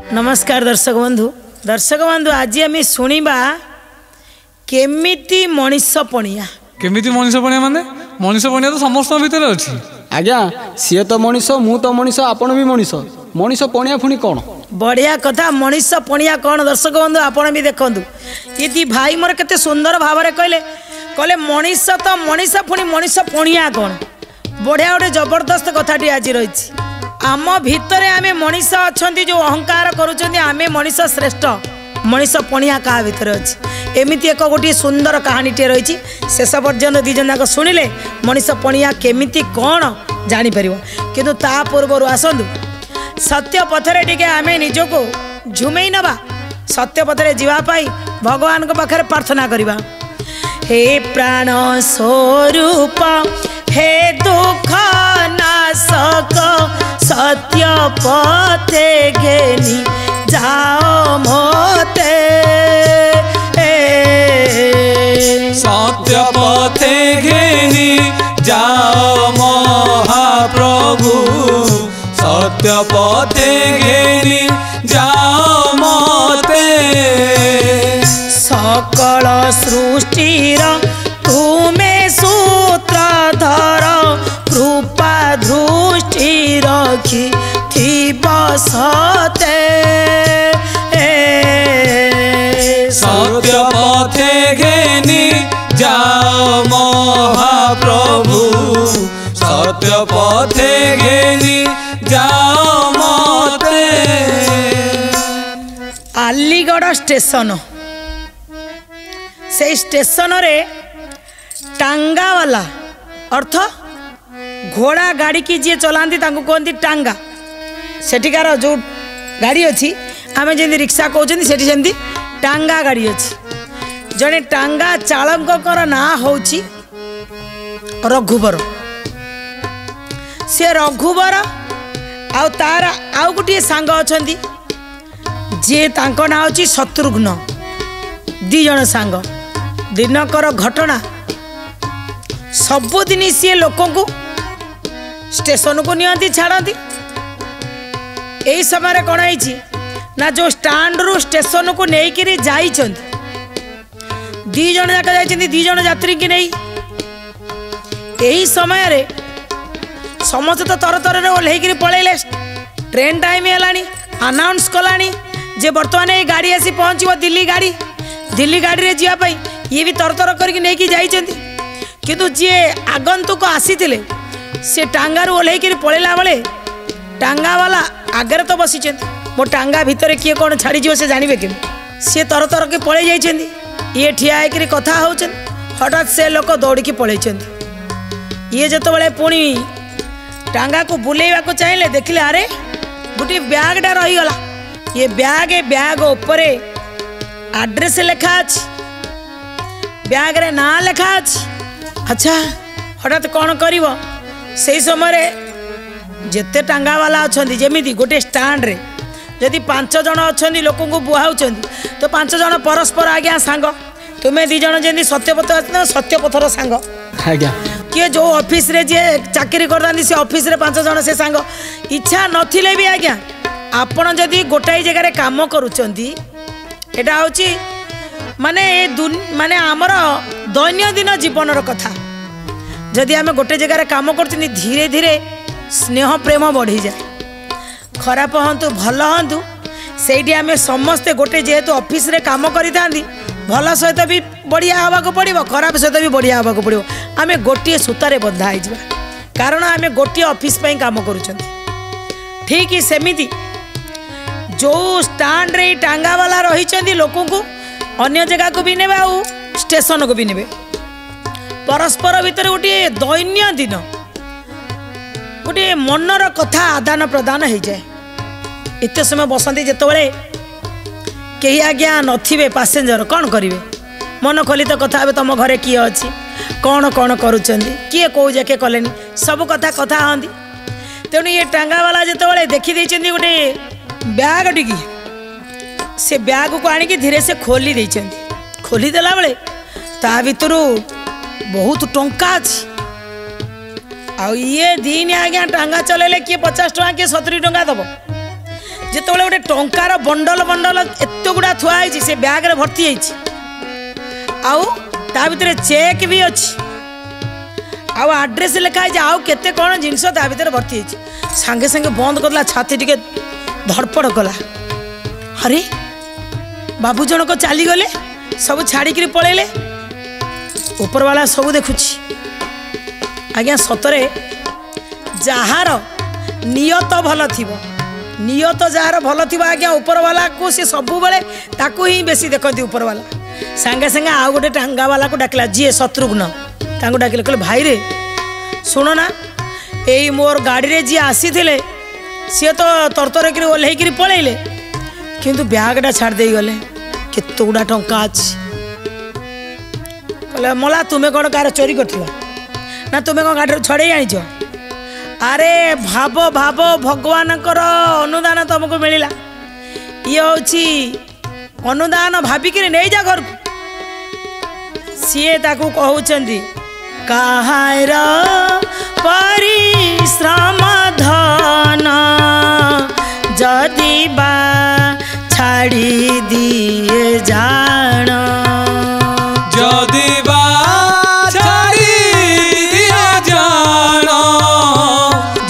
नमस्कार दर्शक बंधु आज आम शुणा केमिति मनीष पणिया केमिति मनीष पणिया माने मनीष पणिया तो समस्त भीतर अच्छी आज्ञा सी तो मनीष मु तो मनीष आपण भी मनीष मनीष पणिया पुणी कौन बढ़िया कथा मनीष पणिया कौन दर्शक बंधु आपण भी देखु ये भाई मोर केते सुंदर भाव में कहले कहले मनीष तो मनीष पुणी मनीष पणिया कौन बढ़िया गोटे जबरदस्त कथाटी आज रही आम भितर आमे मनीष अच्छा जो अहंकार करुँच आमे मनीष श्रेष्ठ मनीष पणिया क्या भितर अच्छी एमती एक गोटे सुंदर कहानीटे रही शेष पर्यंत दीज जाक शुणिले मनीष पणिया केमिति कौन जापर किंतु ता पूर्व आसतु सत्य पथरे टिके आमे निजको झुमई नवा सत्य पथरे जीवाई भगवान को पाखे प्रार्थना करवा। हे प्राण स्वरूप हे दुख नाशक सत्य पथे घेनी जाओ मोते सत्य पथे घेनी जाओ महाप्रभु सत्य पथे घेनी जाओ मोते सकल सृष्टिर तुमे सूत्रधर कृपा दृष्टि रखी थी बसते सत्य पथे घेनी जाओ महाप्रभु सत्य पथे घेनी जाओ मोते। आलीगढ़ स्टेशन से स्टेशन रे टांगा वाला अर्थ घोड़ा गाड़ी की जी चलाती कहती टांगा सेठिकार जो गाड़ी अच्छी आम जमी रिक्शा कहते सेठी टांगा गाड़ी अच्छी जड़े टांगा चालक ना हूँ रघुबर से रघुबर आउ तार आउ गोटे सांग अच्छा जी तांको ना हूँ शत्रुघ्न दी जन सांग दिनकर घटना सबुदिन सी लोक को स्टेशन को नियंती छाड़ती यही समय कौन है ना जो स्टैंड रु स्टेशन को लेकिन जाइछन दी जन जाक जाइछन दी जन यात्री की नहीं यही समय रे समस्त तो तर तर ओल्हेक पलैले ट्रेन टाइम है अनाउंस कलानी जे बर्तमान ये गाड़ी आसी पहुँचो दिल्ली गाड़ी रे जावाई ये भी तर तर करके जाइछन किंतु जी आगंतुक आसी से टांगार ओल्हेक पलैला बेले टांगा वाला आगे तो बसी मो टांगा भितर किए कौन छाड़ी से जानवे कि सी तर तर के पलि जाइछन ये ठिया होकर कथा हो हठात से लोक दौड़ी पलि ये जो पुणी टांगा को बुलेवा को चाहिए देखिले अरे गोटे ब्यागटा रहीगला ये ब्याग उपरे एड्रेस लिखा अच्छी ब्याग रे ना लिखा अच्छी अच्छा हठात कौन कर से समय जेते टांगा वाला अच्छा जमी गोटे स्टैंड रे जदि 5 जन अच्छा लोक को बुहाऊँ तो 5 जन परस्पर आज्ञा सांग तुम्हें 2 जन जमी सत्यपथर सांग आज्ञा किए जो ऑफिस रे जे चाकरी करता से ऑफिस रे 5 जन से सांग इच्छा नथिले भी आज्ञा आपण जदि गोटाई जगह काम करुचंती एटा होची माने आमर दैनंदिन जीवन कथा जदि आम गोटे जगह काम करते धीरे धीरे स्नेह प्रेम बढ़ी जाए खराब हूँ भल हूँ से आम समस्ते गोटे जेहेतु ऑफिस रे काम करिता भल सहित भी बढ़िया हवाक पड़ो खराब सहित भी बढ़िया हवाक पड़ो आम गोटे सूतारे बंधा हो कारण आम गोटे ऑफिस पे काम करुँच ठीक सेमिति जो स्टैंड रे टांगा वाला रही लोक को अन्य जगह को भी नेबे आउ स्टेशन को भी नेबे परस्पर भितर गोटे दैनंदिन गोटे मनर कथा आदान प्रदान हो जाए एत समय बसती जिते कहीं आज्ञा नथिबे पैसेंजर कौन करेंगे मन खोली तो कथा तुम घरे किए अच्छी कौन कौन करुँच किए कौ जाके कले सब कथा कथा हाँ तेणु ये टांगा वाला जिते देखी गोटे ब्याग टी से ब्याग को आनिकी धीरे से खोलीदेला बेले ता भितर बहुत टंका अच्छी आ ये दिन आज्ञा टांगा चलेले किए 50 टंका किए 70 टंका दब ଯେତେବେଳେ ଗୋଟେ ଟଙ୍କାର ବଣ୍ଡଲ ବଣ୍ଡଲ ଏତେ ଗୁଡ଼ା ଥୁଆ ହେଇଛି, ସେ ବ୍ୟାଗରେ ଭର୍ତ୍ତି ହେଇଛି, ଆଉ ତା ଭିତରେ ଚେକ୍ ବି ଅଛି, ଆଉ ଆଡ୍ରେସ୍ ଲେଖା ହେଇଛି, ଆଉ କେତେ କ'ଣ ଜିନିଷ ତା ଭିତରେ ଭର୍ତ୍ତି ହେଇଛି। ସାଙ୍ଗେ ସାଙ୍ଗେ ବନ୍ଦ କରିଦେଲା, ଛାତି ଟିକେ ଧଡ଼ପଡ଼ କଲା। ଆରେ ବାବୁ ଜଣକ ଚାଲିଗଲେ, ସବୁ ଛାଡ଼ିକିରି ପଳେଇଲେ। ଉପରବାଲା ସବୁ ଦେଖୁଛି। ଆଜ୍ଞା ସତରେ ଯାହାର ନିୟତ ଭଲ ଥିବ, ନିୟତ ଯାହାର ଭଲ ଥିବ ଆଜ୍ଞା, ଉପରବାଲାକୁ ସେ ସବୁବେଳେ ତାକୁ ହିଁ ବେଶୀ ଦେଖନ୍ତି। ଉପରବାଲା ସାଙ୍ଗେ ସାଙ୍ଗେ ଆଉ ଗୋଟେ ଟାଙ୍ଗାବାଲାକୁ ଡାକିଲା, ଯିଏ ଶତ୍ରୁଘ୍ନ, ତାଙ୍କୁ ଡାକିଲେ, କହିଲେ ଭାଇରେ ଶୁଣ ନା, ଏଇ ମୋର ଗାଡ଼ିରେ ଯିଏ ଆସିଥିଲେ ସିଏ ତ ତରତରକିରି ଓହ୍ଲେଇକିରି ପଳେଇଲେ, କିନ୍ତୁ ବ୍ୟାଗ୍ଟା ଛାଡ଼ି ଦେଇଗଲେ, କେତେ ଗୁଡ଼ା ଟଙ୍କା ଅଛି। କହିଲେ ମଲା ତୁମେ କ'ଣ କାହାର ଚୋରି କରିଥିଲ ନା ତୁମେ କ'ଣ ଗାଡ଼ିରୁ ଛଡ଼େଇ ଆଣିଛ? ଆରେ ଭାବ ଭାବ, ଭଗବାନଙ୍କର ଅନୁଦାନ ତମକୁ ମିଳିଲା, ଇଏ ହେଉଛି ଅନୁଦାନ, ଭାବିକିରି ନେଇଯା ଘରକୁ। ସିଏ ତାକୁ କହୁଛନ୍ତି, କାହାର ପରିଶ୍ରମ ଧନ ଯଦି ବା ଛାଡ଼ି ଦିଏ ଜାଣ, ଯଦି ବା ଛାଡ଼ି ଦିଏ ଜାଣ,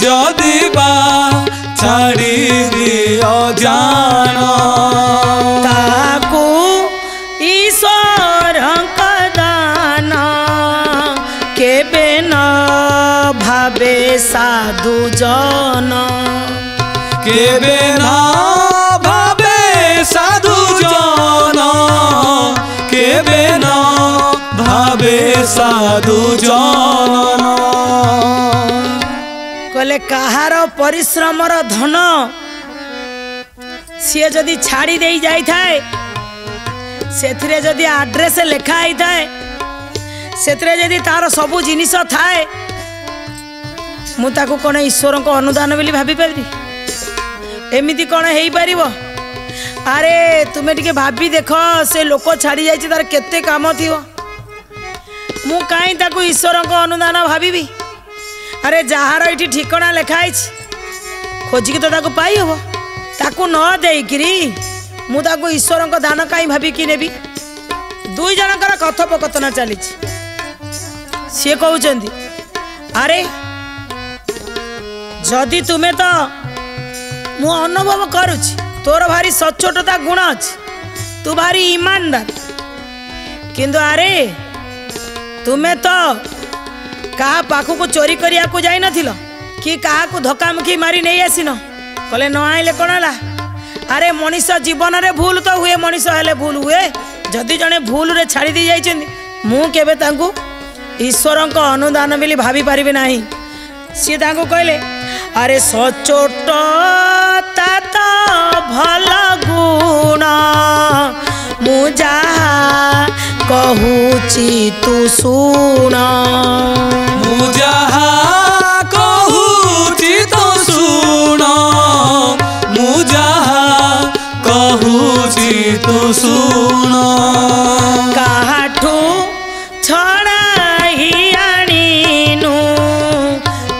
ଯଦି ବା ଛାଡ଼ି ଦିଅ ଜାଣ, ତାକୁ ଈଶ୍ୱରଙ୍କ ଦାନ କେବେ ନ ଭାବେ ସାଧୁ ଜନ, କେବେ ନା ଭାବେ ସାଧୁ ଜନ, କେବେ ନା ଭାବେ ସାଧୁ ଜନ। କହିଲେ କାହାର ପରିଶ୍ରମର ଧନ ସିଏ ଯଦି ଛାଡ଼ି ଦେଇ ଯାଇଥାଏ, ସେଥିରେ ଯଦି ଆଡ୍ରେସ୍ ଲେଖା ହେଇଥାଏ, ସେଥିରେ ଯଦି ତାର ସବୁ ଜିନିଷ ଥାଏ, ମୁଁ ତାକୁ କ'ଣ ଈଶ୍ୱରଙ୍କ ଅନୁଦାନ ବୋଲି ଭାବିପାରିବି? ଏମିତି କ'ଣ ହେଇପାରିବ? ଆରେ ତୁମେ ଟିକେ ଭାବି ଦେଖ, ସେ ଲୋକ ଛାଡ଼ି ଯାଇଛି, ତାର କେତେ କାମ ଥିବ, ମୁଁ କାହିଁ ତାକୁ ଈଶ୍ୱରଙ୍କ ଅନୁଦାନ ଭାବିବି? ଆରେ ଯାହାର ଏଠି ଠିକଣା ଲେଖା ହେଇଛି, ଖୋଜିକି ତ ତାକୁ ପାଇହବ, ତାକୁ ନ ଦେଇକିରି ମୁଁ ତାକୁ ଈଶ୍ୱରଙ୍କ ଦାନ କାହିଁ ଭାବିକି ନେବି? ଦୁଇ ଜଣଙ୍କର କଥୋପକଥନ ଚାଲିଛି। ସିଏ କହୁଛନ୍ତି, ଆରେ ଯଦି ତୁମେ ତ, ମୁଁ ଅନୁଭବ କରୁଛି ତୋର ଭାରି ସଚ୍ଚୋଟତା ଗୁଣ ଅଛି, ତୁ ଭାରି ଇମାନଦାର, କିନ୍ତୁ ଆରେ ତୁମେ ତ କାହା ପାଖକୁ ଚୋରି କରିବାକୁ ଯାଇନଥିଲ କି କାହାକୁ ଧକ୍କାମୁଖି ମାରି ନେଇ ଆସିନ। କହିଲେ ନ ଆଇଲେ କ'ଣ ହେଲା? ଆରେ ମଣିଷ ଜୀବନରେ ଭୁଲ ତ ହୁଏ, ମଣିଷ ହେଲେ ଭୁଲ ହୁଏ। ଯଦି ଜଣେ ଭୁଲରେ ଛାଡ଼ି ଦେଇ ଯାଇଛନ୍ତି, ମୁଁ କେବେ ତାଙ୍କୁ ଈଶ୍ୱରଙ୍କ ଅନୁଦାନ ବୋଲି ଭାବିପାରିବି ନାହିଁ। ସିଏ ତାଙ୍କୁ କହିଲେ, ଆରେ ସଚ୍ଚୋଟତା ତ ଭଲ ଗୁଣ, ମୁଁ ଯାହା କହୁଛି ତୁ ଶୁଣ, ମୁଁ ଯାହା କହୁଛି ତୁ ଶୁଣ, ମୁଁ ଯାହା କହୁଛି ତୁ ଶୁଣ। କାହାଠୁ ଛଡ଼ାଇ ଆଣିନୁ,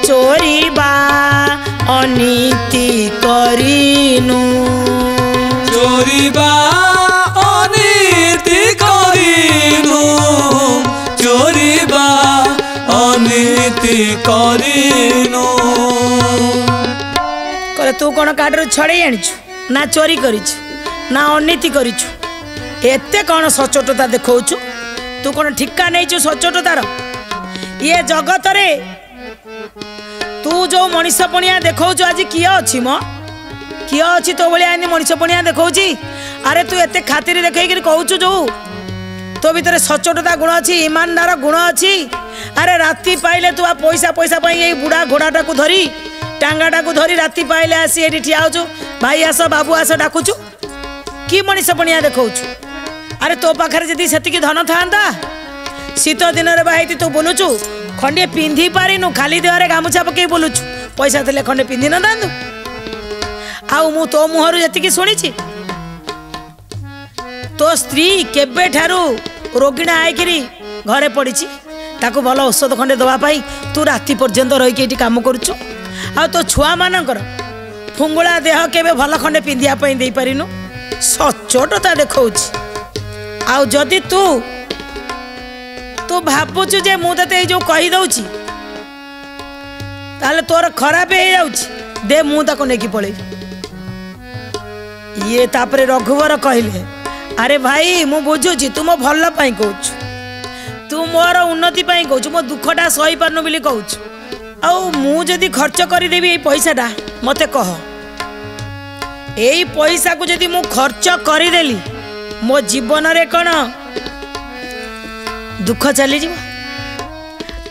ଚୋରି ବା ଅନୀତି କରିନୁ, ଚୋରି ବା ଅନୀତି କରିନୁ, ଚୋରି ବା ଅନୀତି କରିନୁ। କହିଲେ ତୁ କ'ଣ କାର୍ଡରୁ ଛଡ଼େଇ ଆଣିଛୁ ନା ଚୋରି କରିଛୁ ନା ଅନୀତି କରିଛୁ? ଏତେ କ'ଣ ସଚ୍ଚୋଟତା ଦେଖାଉଛୁ? ତୁ କ'ଣ ଠିକା ନେଇଛୁ ସଚ୍ଚୋଟତାର? ଇଏ ଜଗତରେ ତୁ ଯେଉଁ ମଣିଷ ପଣିଆ ଦେଖାଉଛୁ, ଆଜି କିଏ ଅଛି ମ? କିଏ ଅଛି ତୋ ଭଳିଆ ଏମିତି ମଣିଷ ପଣିଆ ଦେଖାଉଛି? ଆରେ ତୁ ଏତେ ଖାତିର ଦେଖେଇକିରି କହୁଛୁ, ଯେଉଁ ତୋ ଭିତରେ ସଚ୍ଚୋଟତା ଗୁଣ ଅଛି, ଇମାନଦାର ଗୁଣ ଅଛି। ଆରେ ରାତି ପାଇଲେ ତୁ ପଇସା ପଇସା ପାଇଁ ଏଇ ବୁଢ଼ା ଘୋଡ଼ାଟାକୁ ଧରି, ଟାଙ୍ଗାଟାକୁ ଧରି ରାତି ପାଇଲେ ଆସି ଏଠି ଠିଆ ହେଉଛୁ, ଭାଇ ଆସ ବାବୁ ଆସ ଡାକୁଛୁ। କି ମଣିଷ ପଣିଆ ଦେଖାଉଛୁ? ଆରେ ତୋ ପାଖରେ ଯଦି ସେତିକି ଧନ ଥାନ୍ତା, ଶୀତ ଦିନରେ ବା ହେଇତି ତୁ ବୁଲୁଛୁ, ଖଣ୍ଡିଏ ପିନ୍ଧି ପାରିନୁ, ଖାଲି ଦେହରେ ଗାମୁଛା ପକେଇ ବୁଲୁଛୁ, ପଇସା ଥିଲେ ଖଣ୍ଡେ ପିନ୍ଧି ନଥାନ୍ତୁ। ଆଉ ମୁଁ ତୋ ମୁହଁରୁ ଯେତିକି ଶୁଣିଛି, ତୋ ସ୍ତ୍ରୀ କେବେଠାରୁ ରୋଗିଣା ହେଇକିରି ଘରେ ପଡ଼ିଛି, ତାକୁ ଭଲ ଔଷଧ ଖଣ୍ଡେ ଦେବା ପାଇଁ ତୁ ରାତି ପର୍ଯ୍ୟନ୍ତ ରହିକି ଏଠି କାମ କରୁଛୁ। ଆଉ ତୋ ଛୁଆମାନଙ୍କର फुंगुला देह केबे भल खंडे पिंधिया पई देई परिनु सचोटता देखौछि आउ जदि तू तू भाबुछु जे मु तते जो कहि दउछि ताले तोर खराब हे जाउछि दे मु ताको नेकी पळे ये तापरे रघुवर कहले अरे भाई मु बुझुछि तू मो भल पई कहउछु तू मोर उन्नति पई कहउछु मो दुखटा सही पारनु बिली कहउछु आ मु जदि खर्च करि देबी ए पैसाटा मते कह एई पैसा को जदि मु खर्च करि देली मो जीवन रे कोन दुख चली जीव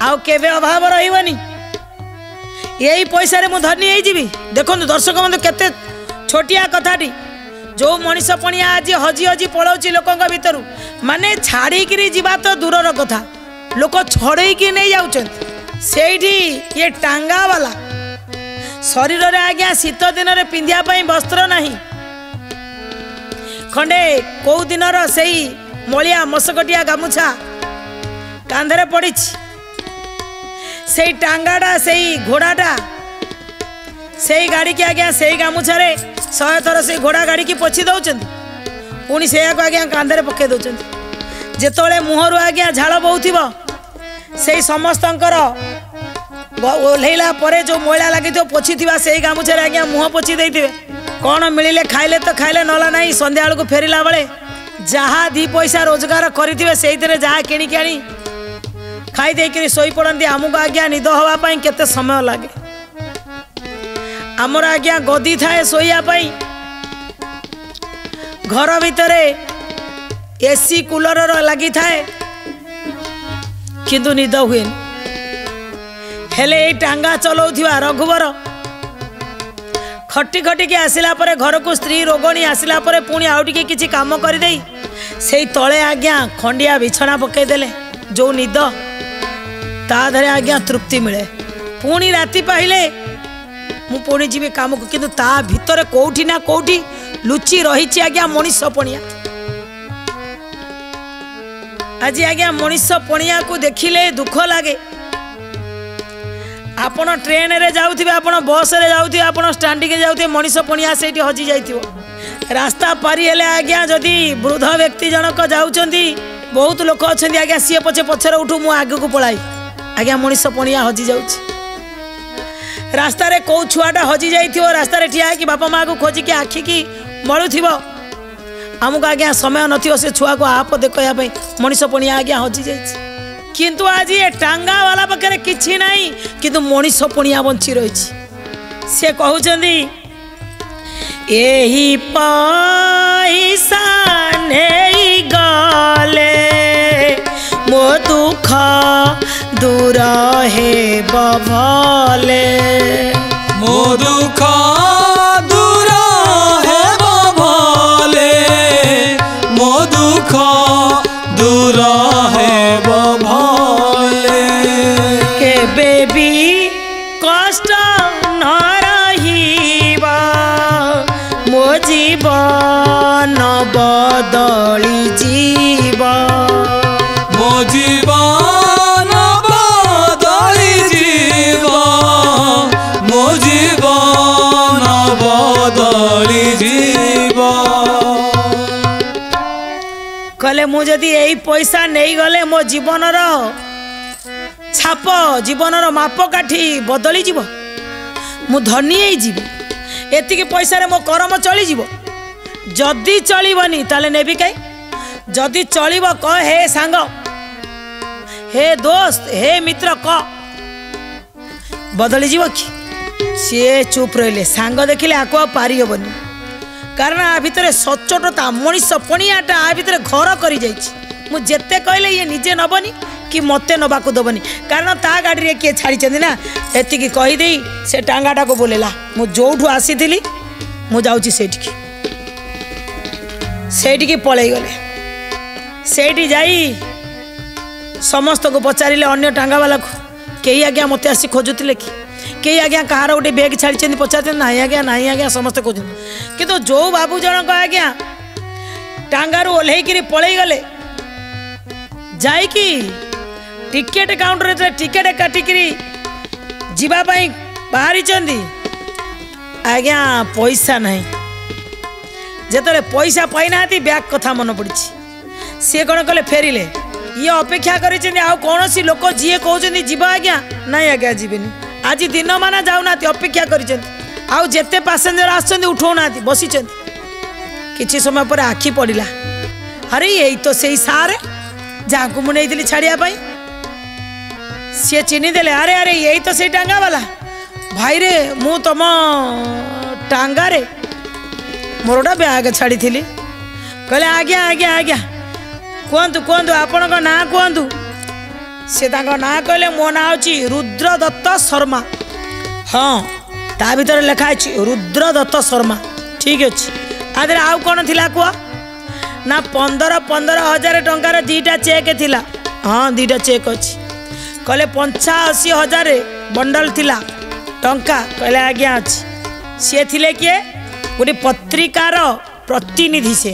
आउ केबे अभाव रहिबनी यही पैसा रे मु धनी हे जीवी देखो दर्शक बंधु केते छोटिया कथाटी जो मनीष पणिया आज हजी हजी पलाउची लोकंक भितरु माने छाड़ी किरी जीवा तो दूरर कथा लोक छड़े की नहीं जाउछन सेठी ये टांगा वाला शरीर रे आज्ञा शीत दिन रे पिंधिया पई वस्त्र नहीं खंडे को दिन सेई मलिया मसकटिया गामुछा कांधरे पड़िछि सेई टांगाटा सेई घोड़ाटा सेई गाड़ी की आज्ञा सेई गामुछा रे 100 थर से घोड़ा गाड़ी की पोछि दउछंती पुणी से आज्ञा कांधरे पके दउछंती जेतोले मुहरु आज्ञा झाळ बहुथिबो सेई समस्तंकर ओल्हेला परे जो मैला लगी पोछि थिबा सेई गामुछा रे आज्ञा मुह पोछि देइथिबे कौन मिले खाइले तो खाइले नला नहीं संध्या को फेरला बेले जहाँ दी पैसा रोजगार करेंगे से जहाँ किणिक आनी खाई देकर शोई पड़ती आमको आज्ञा निद हाँपाई केते समय लगे आमर आज्ञा गदी थाए शोयापाई घर भितर एसी कूलर लगी थाए किंतु निद हुए हेले टांगा चलाउथिबा रघुवर खटी खटी के आसिला परे घर को स्त्री रोगणी आसिला परे पुणी आउ टिके किछि काम कर देई सेई तळे आज्ञा खंडिया बिछना पके देले जो निद ता धरे आज्ञा तृप्ति मिले पुणी राति पाहिले मु पुणी जीवी काम को किंतु ता भितर कोठी ना कोठी लुचि रहिछि आज्ञा मनीष पणिया आज आज्ञा मनीष पणिया को देखिले दुख लागे आपण ट्रेन रे जाउथिबे आपण बस रे जाउथिबे आपण स्टैंडिंग रे जाउथिबे मनीष पणिया सेठी हजी जाइथिबो रास्ता पारी हेले आज्ञा जदि वृद्ध व्यक्ति जनक जाउचंदी बहुत लोक अछंदी आज्ञा सी पछे पछरे उठू मु आगे को पळाई आज्ञा मनीष पणिया हजी जाउछि रास्ता रे को छुआटा हजी जाइथिबो रास्ता रे ठिया कि बापा मां को खोजी के आखि की मळुथिबो हमको आज्ञा समय नथिबो से छुआ को आप देखया पई मनीष पणिया आज्ञा हजी जाइछि किंतु आज ये टांगा वाला पाखे किछि नहीं किंतु मनीष पणिया बंची रही से कहउचंदी एही पैसा नहीं गले मो दुख दूर हे बभले मो दुख दूर हे बभले मो दुख दूर हे बभले केबे भी कष्ट न रहिबा मो जीवन बदली जीवा मो जीवन बदली जीवा मो जीवन बदली जीवा कहले मु जदि यही पैसा नहीं गले मो जीवन छाप जीवन मापकाठी बदली जीव मु धनी ही जीवी एतिकी पैसा रे मो कर्म चली जीव जदि चलबनी ताले नेबी कई जदि चलिब कह हे सांग हे दोस्त हे मित्र कह बदली जीव कि सी चुप रहिले सांग देखिले आको पारी हेबनी कारण आ भितर सचोटता मनीष पणियाटा आ भितर घर करी जाइछि मु जेते कहले ये निजे नबनी कि मते नबाकू दबनी कारण ता गाड़ी रे किए छाड़ी ना एतिकी कही दे से टांगाटा को बोलेला मु जोठू आसीथिली मु जाउछि सेठी पळै गले सेठी जाई समस्त को पचारिले अन्य टांगा वाला को केही आज्ञा मते आसी खोजुतिले कि कई आज्ञा कहार गोटे बैग छाड़ी पचार ना आज्ञा समस्ते कहते किंतु जो बाबू जनक आज्ञा टांगारू ओह्लैक पलि गले जाइकी टिकेट काउंटर टिकेट काटिकी जीवाई बाहरी आज्ञा पैसा नहीं जेतले पैसा पाई ना ब्याग कथा मन पड़ी सी कौन कले फेरिले ये अपेक्षा कर कौन सी लोक जी कहते जीव आज्ञा नहीं आज्ञा जीवेनि आज दिन माना जाऊना अपेक्षा करते पैसेंजर आसुँच उठाऊना बसी किसी समय पर आखि पड़ा अरे यही तो से सारे जहाँ को मुझे छाड़ियापाई सी चिन्हीदे अरे अरे यही तो से टांगा वाला भाई रे मु तुम टांगा रे मोर गोटे ब्याग छाड़ी कहले आज्ञा आज्ञा आज्ञा कहतु कहतु आपण ना कहतु से ना कहले मो ना हूँ रुद्रदत्त शर्मा हाँ ता भीतर लिखाई रुद्रदत्त शर्मा ठीक अच्छे आदि आउ कौन थिला कह ना 15,000 टंकार 2टा चेक थिला हाँ 2टा चेक अच्छी कहले 85,000 बंडल थिला टंका कहले आज्ञा अच्छी सी थिले किए गोटे पत्रिकार प्रतिनिधि से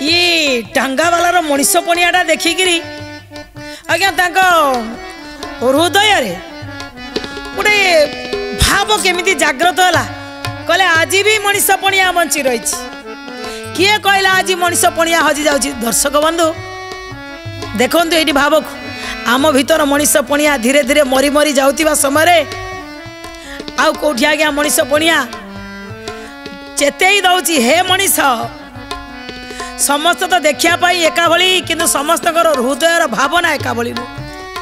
ये टांगा वालार मनीष पणियाटा देखिकी आज्ञा हृदय गोटे भाव केमिति जागृत है कहले आज भी मनीष पणिया बंची रही किए कहला आज मनीष पणिया हजि जाऊँ दर्शक बंधु देखु ये भाव को आम भीतर मनीष पणिया धीरे धीरे मरी मरी जाउतिबा समय आउ कोठी आज्ञा मनीष पणिया चेतई दौची हे मनीष समस्त तो देखा एका भली किंतु समस्त हृदय भावना एका भली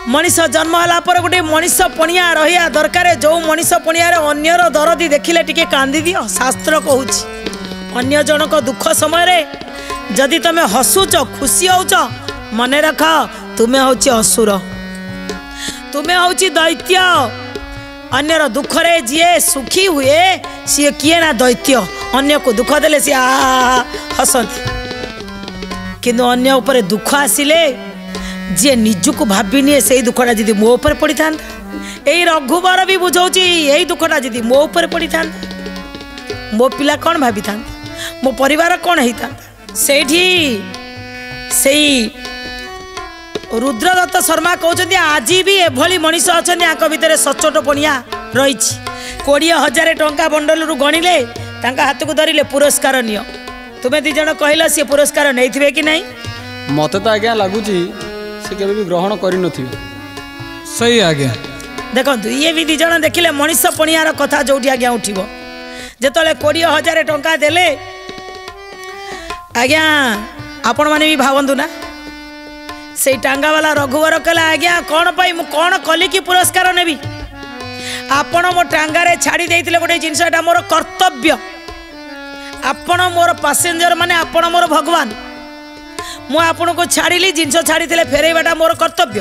मनीष जन्म होला पर गोटे मनीष पणिया रहिया दरकार जो मनीष पणिया अन्यर दरदी देखिले टिके कांदी दियो शास्त्र कहूची अन्य जनक दुख समय जदि तुम हसुच खुशी होच मन रख तुम्हें हूँ असुर तुम्हें हूँ दैत्य अन्यर दुख रे जी सुखी हुए सी किए ना दैत्य अन्य को दुख देले सी हसती किंतु अन्य ऊपर दुख आसिले जी निजुक भाविनी से दुखटा जी मो ऊपर पड़ी था यही रघुवर भी बुझाऊँ यही दुखटा जी मो ऊपर पड़ी था मो पिला कौन भाभी था मो परिवार कौन होता से रुद्रदत्त शर्मा कहते आज भी एभली मनीष अच्छा भितर सचोट पणिया रही 20,000 टंका बंडल रु गणिले हाथ को धरिले पुरस्कार नियो तुम्हें दी जन कहल सी पुरस्कार नहीं कि नहीं मत तो आज्ञा लगुच से केबे भी ग्रहण करि सही आज्ञा देखो ये भी दी जन देखिले मनीष पणियार कथा जो आज्ञा उठिबो जेतले 20,000 टंका देले आज्ञा आपण माने भी भावंतु ना से टांगा वाला रघुवर कहला आज्ञा कौन पाई मु कौन कली कि पुरस्कार नेबी आपण मो टांगारे छाड़ी देइतिले गोटे जिनसटा मोर कर्तव्य आपण मोर पैसेंजर माने आपण मोर भगवान मु आपण को छाड़िली जिनस छाड़ीतिले फेरेबाटा मोर कर्तव्य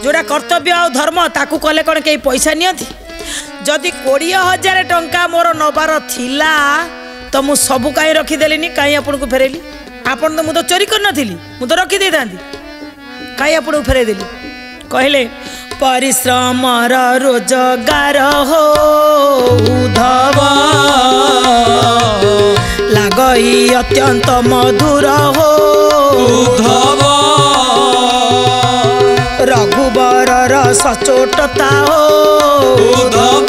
जोड़ा कर्तव्य आ धर्म ताकू कले कौन कई पैसा नियंती जदि 20,000 टंका मोर नबार थिला तो मु सबू कहीं रखीदेली कहीं आपन को फेरेली आपन तो मुझे चोरी कर नथिली मु तो रखी दे थांती कहीं आपन को फेरे देली कहले परिश्रम रोजगार हो उधव लागई अत्यंत मधुर हो उधव रघुबर सचोटता हो उधव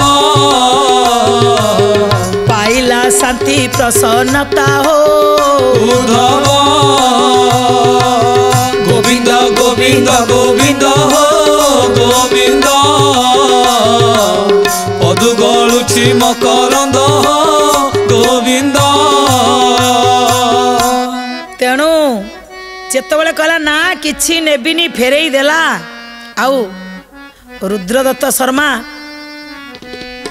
पाइला शांति प्रसन्नता हो उधव गोविंद गोविंद गोविंद हो गोविंद पदु गलुछि मकरंद हो गोविंद तेणु जेतबेले कहला ना किछि नेबिनी फेरई देला आउ रुद्रदत्त शर्मा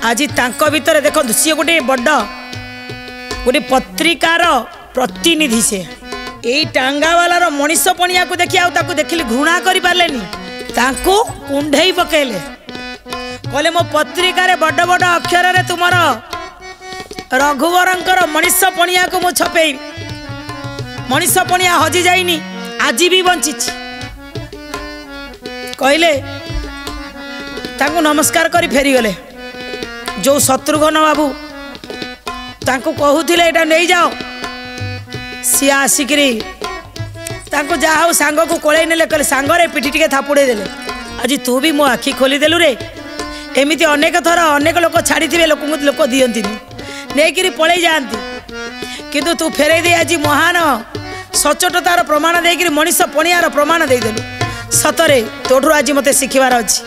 आज तांको भितर देखो सी गोटे बड़ गोटे पत्रिकार प्रतिनिधि से यही टांगा वालार मनीष पणिया को देखी आउ देखिले घृणा करि पारलेनी तांको कुंढई पकेले कहले मो पत्रिकार बड़ बड़ अक्षर रे तुमर रघुवरंकर मनीष पणिया को मु छपेई मनीष पणिया हजि जाइनी आज भी बंची कहले तांको नमस्कार करी फेरी गले जो शत्रुघ्न बाबू तांको कहूथिले एटा नहीं जाओ सी आसिकरी तांको जाओ सांग को कोले नेले कहले सांगरे पिठी टिके थापुड़े देले आज तू भी मो आखि खोली देलु रे एमिति अनेक थर अनेक लोक छाड़ी थे लोक दियंती ନେଇକିରି ପଳେଇ ଯାଆନ୍ତି କିନ୍ତୁ ତୁ ଫେରେଇ ଦେଇ ଆଜି ମହାନ ସଚ୍ଚୋଟତାର ପ୍ରମାଣ ଦେଇକିରି ମଣିଷ ପଣିଆର ପ୍ରମାଣ ଦେଇଦେଲୁ। ସତରେ ତୋଠୁ ଆଜି ମୋତେ ଶିଖିବାର ଅଛି।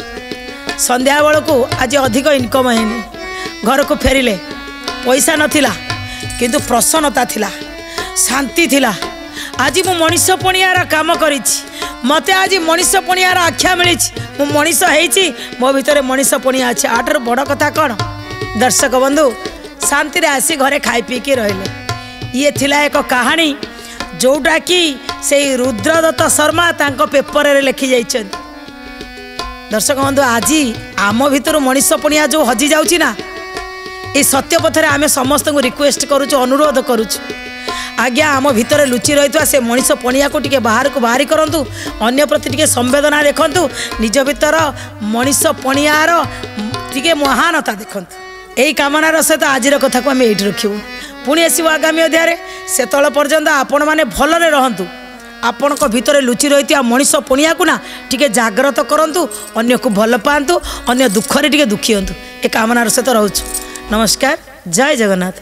ସନ୍ଧ୍ୟାବେଳକୁ ଆଜି ଅଧିକ ଇନକମ୍ ହେଇନି, ଘରକୁ ଫେରିଲେ ପଇସା ନଥିଲା କିନ୍ତୁ ପ୍ରସନ୍ନତା ଥିଲା, ଶାନ୍ତି ଥିଲା। ଆଜି ମୁଁ ମଣିଷ ପଣିଆର କାମ କରିଛି, ମୋତେ ଆଜି ମଣିଷ ପଣିଆର ଆଖ୍ୟା ମିଳିଛି, ମୁଁ ମଣିଷ ହେଇଛି, ମୋ ଭିତରେ ମଣିଷ ପଣିଆ ଅଛି। ଆଠାରୁ ବଡ଼ କଥା କ'ଣ? ଦର୍ଶକ ବନ୍ଧୁ ଶାନ୍ତିରେ ଆସି ଘରେ ଖାଇ ପିଇକି ରହିଲେ। ଇଏ ଥିଲା ଏକ କାହାଣୀ ଯେଉଁଟାକି ସେଇ ରୁଦ୍ରଦତ୍ତ ଶର୍ମା ତାଙ୍କ ପେପରରେ ଲେଖି ଯାଇଛନ୍ତି। ଦର୍ଶକ ବନ୍ଧୁ ଆଜି ଆମ ଭିତରୁ ମଣିଷ ପଣିଆ ଯେଉଁ ହଜି ଯାଉଛି ନା, ଏ ସତ୍ୟ ପଥରେ ଆମେ ସମସ୍ତଙ୍କୁ ରିକ୍ୱେଷ୍ଟ କରୁଛୁ, ଅନୁରୋଧ କରୁଛୁ, ଆଜ୍ଞା ଆମ ଭିତରେ ଲୁଚି ରହିଥିବା ସେ ମଣିଷ ପଣିଆକୁ ଟିକେ ବାହାରକୁ ବାହାରି କରନ୍ତୁ, ଅନ୍ୟ ପ୍ରତି ଟିକେ ସମ୍ବେଦନା ଦେଖନ୍ତୁ, ନିଜ ଭିତର ମଣିଷ ପଣିଆର ଟିକେ ମହାନତା ଦେଖନ୍ତୁ। ଏହି କାମନାର ସହିତ ଆଜିର କଥାକୁ ଆମେ ଏଇଠି ରଖିବୁ। ପୁଣି ଆସିବୁ ଆଗାମୀ ଅଧ୍ୟାୟରେ। ସେତେବେଳେ ପର୍ଯ୍ୟନ୍ତ ଆପଣମାନେ ଭଲରେ ରହନ୍ତୁ। ଆପଣଙ୍କ ଭିତରେ ଲୁଚି ରହିଥିବା ମଣିଷ ପଣିଆକୁ ନା ଟିକେ ଜାଗ୍ରତ କରନ୍ତୁ, ଅନ୍ୟକୁ ଭଲ ପାଆନ୍ତୁ, ଅନ୍ୟ ଦୁଃଖରେ ଟିକେ ଦୁଃଖୀ ହୁଅନ୍ତୁ। ଏ କାମନାର ସହିତ ରହୁଛୁ। ନମସ୍କାର, ଜୟ ଜଗନ୍ନାଥ।